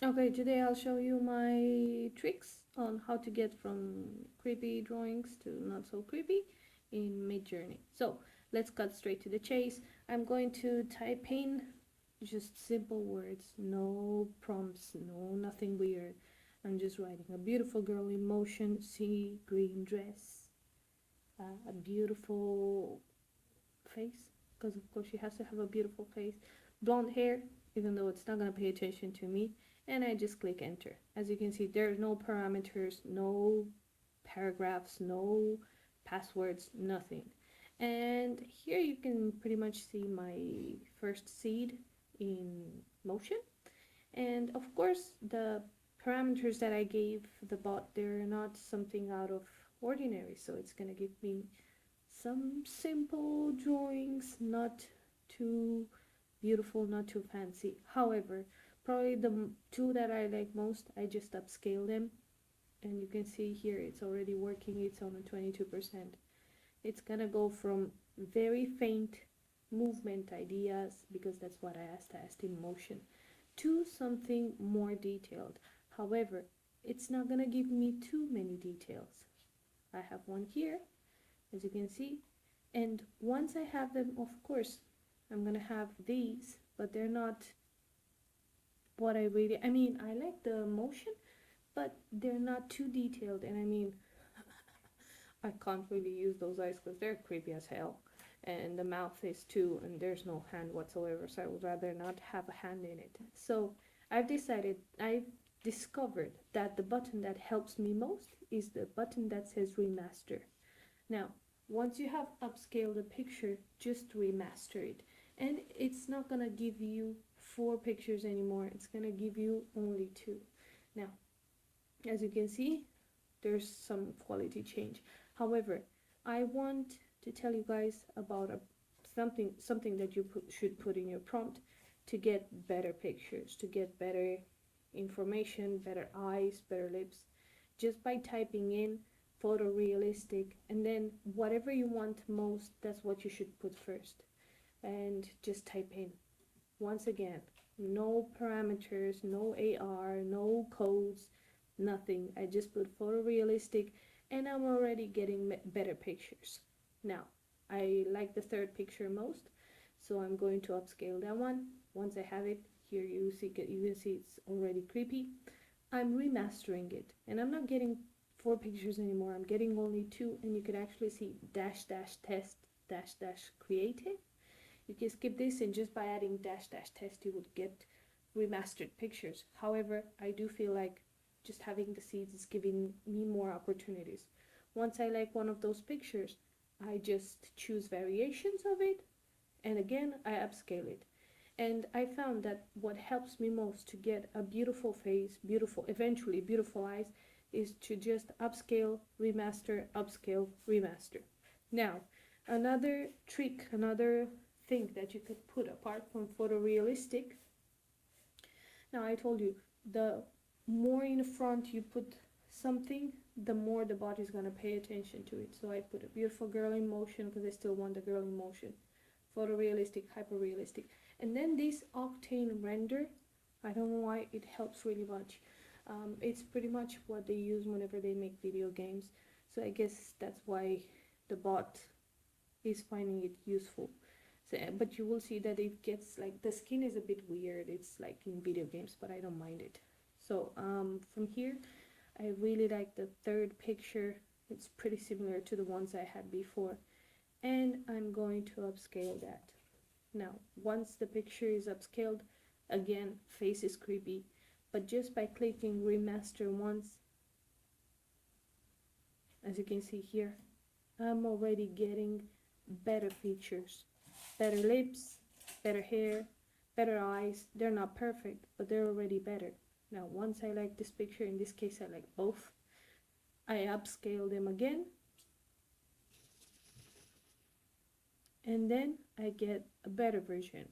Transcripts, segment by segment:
Okay, today I'll show you my tricks on how to get from creepy drawings to not so creepy in Midjourney. So let's cut straight to the chase. I'm going to type in just simple words, no prompts, no nothing weird. I'm just writing a beautiful girl in motion, sea green dress, a beautiful face, because of course she has to have a beautiful face, blonde hair, even though it's not going to pay attention to me, and I just click enter. As you can see, there's no parameters, no paragraphs, no passwords, nothing. And here you can pretty much see my first seed in motion. And of course, the parameters that I gave the bot, they're not something out of ordinary, so it's going to give me some simple drawings, not too beautiful, not too fancy. However, probably the two that I like most, I just upscale them, and you can see here it's already working. It's on a 22%. It's gonna go from very faint movement ideas, because that's what I asked in motion, to something more detailed. However, it's not gonna give me too many details. I have one here, as you can see, and once I have them, of course I'm gonna have these, but they're not what I mean, I like the motion, but they're not too detailed. And I mean, I can't really use those eyes because they're creepy as hell, and the mouth is too, and there's no hand whatsoever, so I would rather not have a hand in it. So I've discovered that the button that helps me most is the button that says remaster. Now, once you have upscaled a picture, just remaster it. And it's not gonna give you 4 pictures anymore, it's gonna give you only 2. Now, as you can see, there's some quality change. However, I want to tell you guys about something that you should put in your prompt to get better pictures, to get better information, better eyes, better lips, just by typing in photorealistic, and then whatever you want most, that's what you should put first. And just type in. Once again, no parameters, no AR, no codes, nothing. I just put photorealistic, and I'm already getting better pictures. Now, I like the third picture most, so I'm going to upscale that one. Once I have it, here you can see it's already creepy. I'm remastering it, and I'm not getting 4 pictures anymore. I'm getting only 2, and you can actually see dash dash test dash dash creative. You can skip this, and just by adding dash dash test you would get remastered pictures. However, I do feel like just having the seeds is giving me more opportunities. Once I like one of those pictures, I just choose variations of it, and again I upscale it. And I found that what helps me most to get a beautiful face, beautiful, eventually beautiful eyes, is to just upscale, remaster, upscale, remaster. Now, another trick, another thing that you could put apart from photorealistic. Now, I told you, the more in front you put something, the more the body's gonna pay attention to it. So I put a beautiful girl in motion because I still want the girl in motion. Photorealistic, hyperrealistic. And then this octane render, I don't know why it helps really much. It's pretty much what they use whenever they make video games, so I guess that's why the bot is finding it useful. So, but you will see that it gets like the skin is a bit weird. It's like in video games, but I don't mind it. So from here, I really like the third picture. It's pretty similar to the ones I had before, and I'm going to upscale that. Now, once the picture is upscaled, again, face is creepy, but just by clicking remaster once, as you can see here, I'm already getting better features, better lips, better hair, better eyes. They're not perfect, but they're already better. Now, once I like this picture, in this case I like both, I upscale them again, and then I get a better version.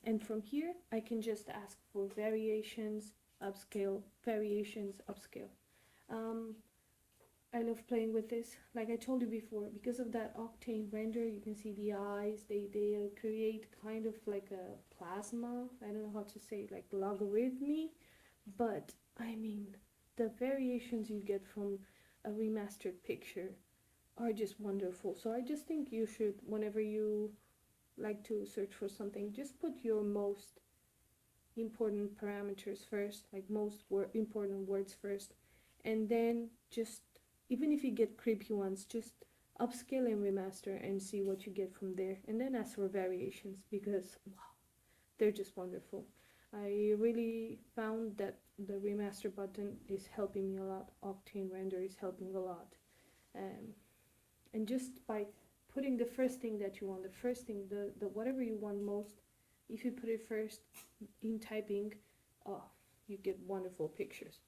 And from here, I can just ask for variations, upscale, variations, upscale. Um, I love playing with this. Like I told you before, because of that octane render, you can see the eyes. They create kind of like a plasma. I don't know how to say it, like logarithmy but I mean, the variations you get from a remastered picture are just wonderful. So I just think you should, whenever you like to search for something, just put your most important parameters first, like most important words first, and then just, even if you get creepy ones, just upscale and remaster and see what you get from there, and then ask for variations, because wow, they're just wonderful. I really found that the remaster button is helping me a lot. Octane render is helping a lot. um, and just by putting the first thing that you want, the first thing, the whatever you want most, if you put it first in typing, oh, you get wonderful pictures.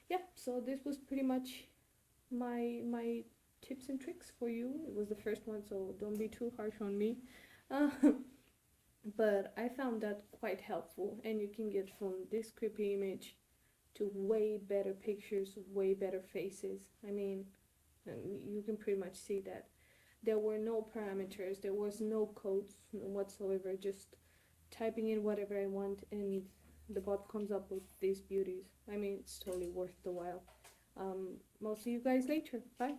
Yep, so this was pretty much my tips and tricks for you. It was the first one, so don't be too harsh on me. uh, but I found that quite helpful, and you can get from this creepy image to way better pictures, way better faces. I mean, you can pretty much see that there were no parameters, there was no codes whatsoever, just typing in whatever I want, and the bot comes up with these beauties. I mean, it's totally worth the while. I'll see you guys later. Bye.